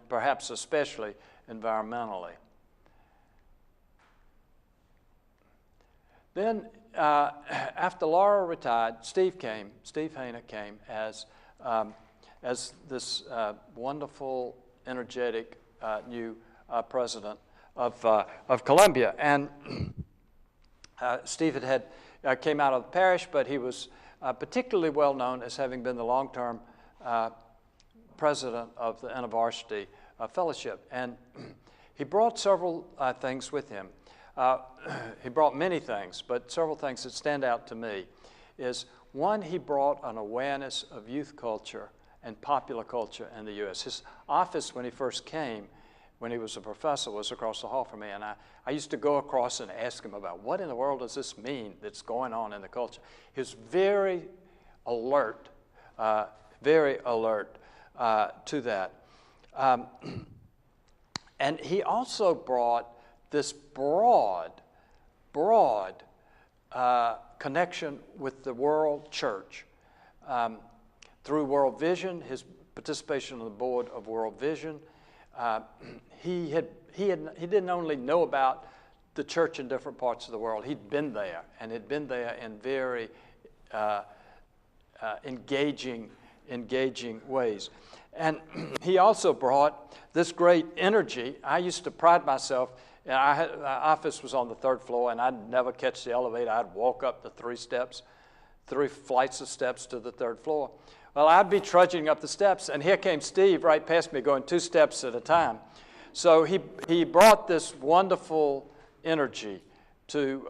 perhaps especially environmentally. Then, after Laura retired, Steve Hayner came as this wonderful, energetic new president of Columbia. And Steve came out of the parish, but he was particularly well known as having been the long-term president of the InterVarsity Fellowship. And he brought several things with him. He brought many things, but several things that stand out to me is, one, he brought an awareness of youth culture and popular culture in the U.S. His office, when he first came, when he was a professor, was across the hall from me, and I used to go across and ask him about what in the world does this mean that's going on in the culture. He was very alert to that. And he also brought this broad connection with the world church. Through World Vision, his participation on the board of World Vision, he didn't only know about the church in different parts of the world, he'd been there, and had been there in very engaging ways. And he also brought this great energy. I used to pride myself, and our office was on the 3rd floor, and I'd never catch the elevator. I'd walk up the 3 flights of steps to the 3rd floor. Well, I'd be trudging up the steps, and here came Steve right past me, going 2 steps at a time. So he brought this wonderful energy to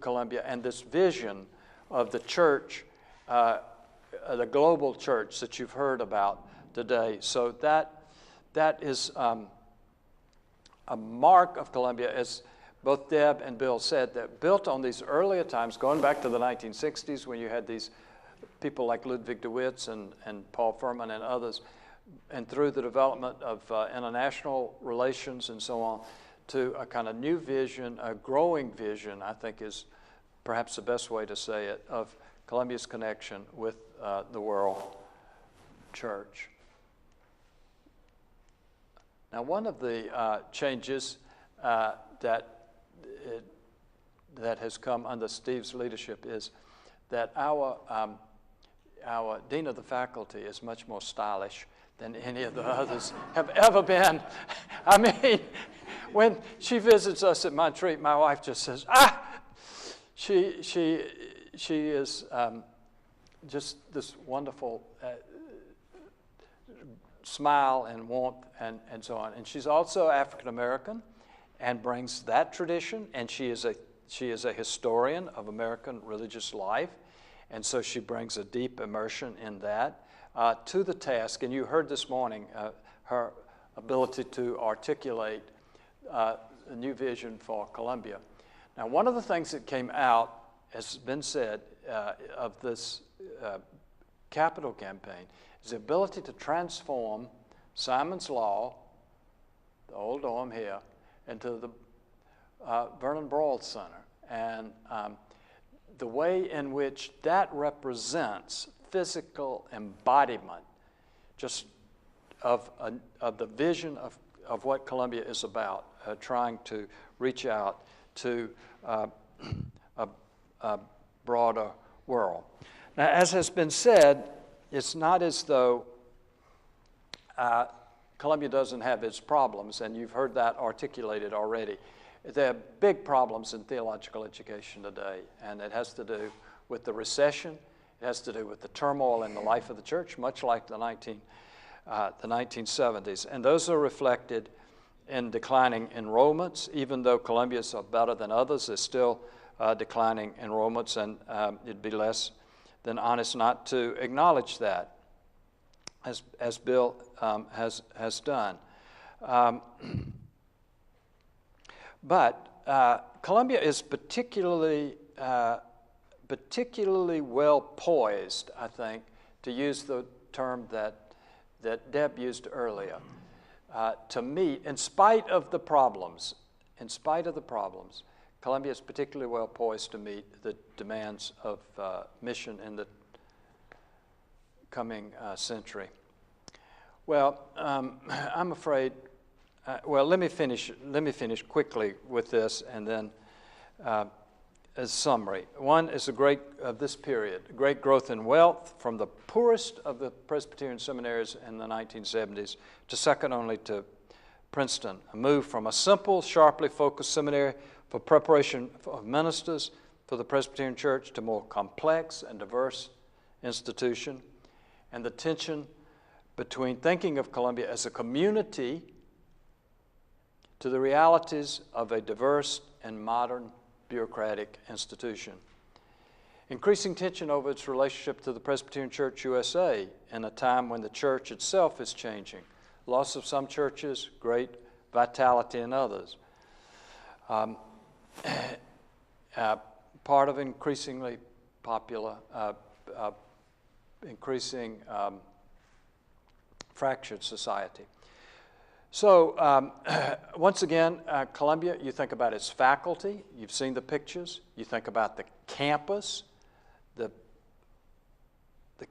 Columbia, and this vision of the church, the global church that you've heard about today. So that is a mark of Columbia, as both Deb and Bill said, that built on these earlier times, going back to the 1960s when you had these people like Ludwig de Witts and Paul Furman and others, and through the development of international relations and so on, to a kind of new vision, a growing vision, I think is perhaps the best way to say it, of Columbia's connection with the world church. Now, one of the changes that has come under Steve's leadership is that our Dean of the Faculty is much more stylish than any of the others have ever been. I mean, when she visits us at Montreat, my wife just says, ah! She is just this wonderful smile and warmth and so on. And she's also African American and brings that tradition, and she is a historian of American religious life, and so she brings a deep immersion in that to the task. And you heard this morning her ability to articulate a new vision for Columbia. Now, one of the things that came out, as has been said, of this capital campaign is the ability to transform Simon's Law, the old dorm here, into the Vernon Broyles Center. And the way in which that represents physical embodiment just of the vision of what Columbia is about, trying to reach out to a broader world. Now, as has been said, it's not as though Columbia doesn't have its problems, and you've heard that articulated already. There are big problems in theological education today, and it has to do with the recession. It has to do with the turmoil in the life of the church, much like the 1970s. And those are reflected in declining enrollments. Even though Columbia's are better than others, there's still declining enrollments, and it'd be less than honest not to acknowledge that, as Bill has done. But Columbia is particularly well poised, I think, to use the term that Deb used earlier, to meet, in spite of the problems, Columbia is particularly well poised to meet the demands of mission in the coming century. Well, I'm afraid. Well, let me finish quickly with this, and then as a summary. One is this period, great growth in wealth from the poorest of the Presbyterian seminaries in the 1970s to second only to Princeton. A move from a simple, sharply focused seminary for preparation of ministers for the Presbyterian Church to more complex and diverse institution, and the tension between thinking of Columbia as a community to the realities of a diverse and modern bureaucratic institution. Increasing tension over its relationship to the Presbyterian Church USA in a time when the church itself is changing. Loss of some churches, great vitality in others. Part of increasingly popular, increasing fractured society. So once again, Columbia, you think about its faculty. You've seen the pictures. You think about the campus, the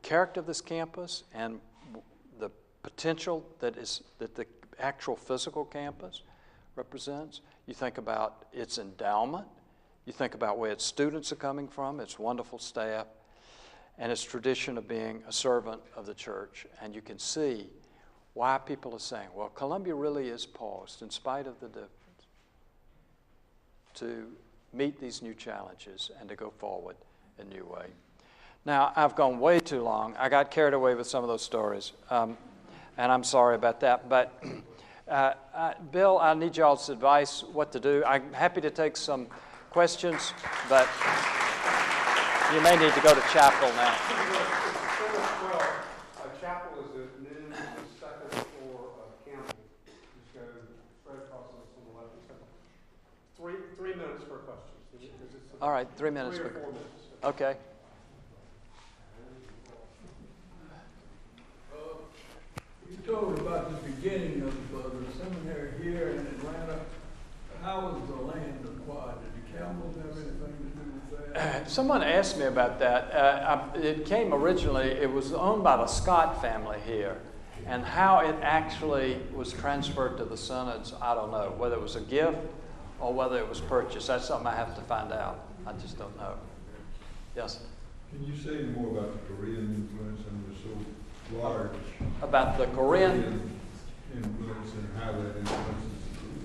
character of this campus, and the potential that the actual physical campus represents. You think about its endowment. You think about where its students are coming from, its wonderful staff, and its tradition of being a servant of the church. And you can see why people are saying, well, Columbia really is poised, in spite of the difference, to meet these new challenges and to go forward in a new way. Now, I've gone way too long. I got carried away with some of those stories, and I'm sorry about that. But Bill, I need y'all's advice what to do. I'm happy to take some questions, but you may need to go to chapel now. Well, chapel is at noon on the second floor of Campbell. Just go straight across on the left. 3 minutes per question. All right, 3 minutes. 3 or 4 minutes. Okay. You told about the beginning of the seminary here in Atlanta. How was the land acquired? Did the Campbells have anything to do with that? Someone asked me about that. It came originally, it was owned by the Scott family here. And how it actually was transferred to the synods, I don't know. Whether it was a gift or whether it was purchased, that's something I have to find out. I just don't know. Yes? Can you say any more about the Korean influence and was so large? About the Korean influence and how that influences?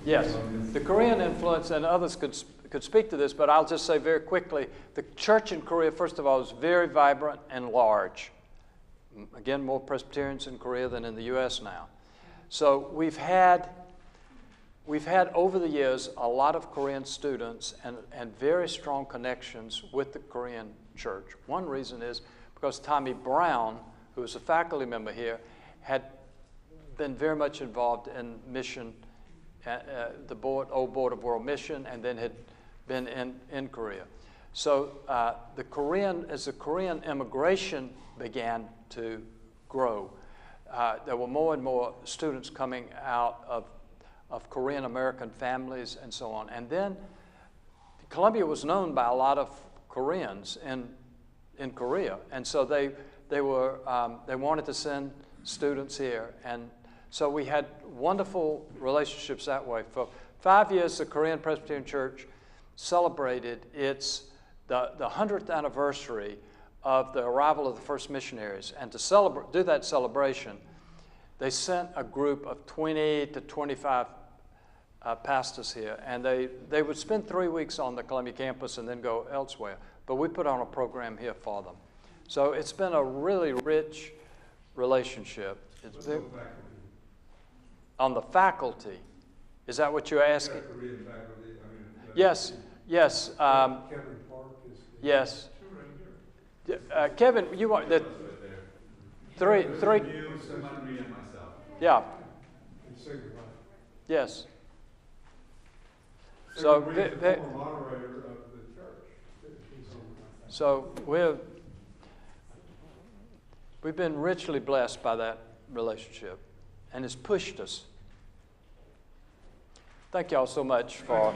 Yes, the Korean influence, and others could speak to this, but I'll just say very quickly, the church in Korea, first of all, is very vibrant and large. Again, more Presbyterians in Korea than in the U.S. now. So we've had over the years a lot of Korean students and very strong connections with the Korean church. One reason is because Tommy Brown, who is a faculty member here, had been very much involved in mission, the old Board of World Mission, and then had been in Korea. So as the Korean immigration began to grow, there were more and more students coming out of Korean American families and so on. And then Columbia was known by a lot of Koreans in Korea, and so they wanted to send students here, and so we had wonderful relationships that way. For 5 years, the Korean Presbyterian Church celebrated the 100th anniversary of the arrival of the first missionaries, and to do that celebration, they sent a group of 20 to 25 pastors here, and they would spend 3 weeks on the Columbia campus and then go elsewhere. But we put on a program here for them. So it's been a really rich relationship. It's been, on the faculty, is that what you're asking? Korean faculty, Yes, yes. Kevin Park is. Yes. Kevin, you want the three? You, somebody, and myself. Yeah. Yes. So, Former moderator of the church. so we've been richly blessed by that relationship, and it's pushed us. Thank y'all so much for.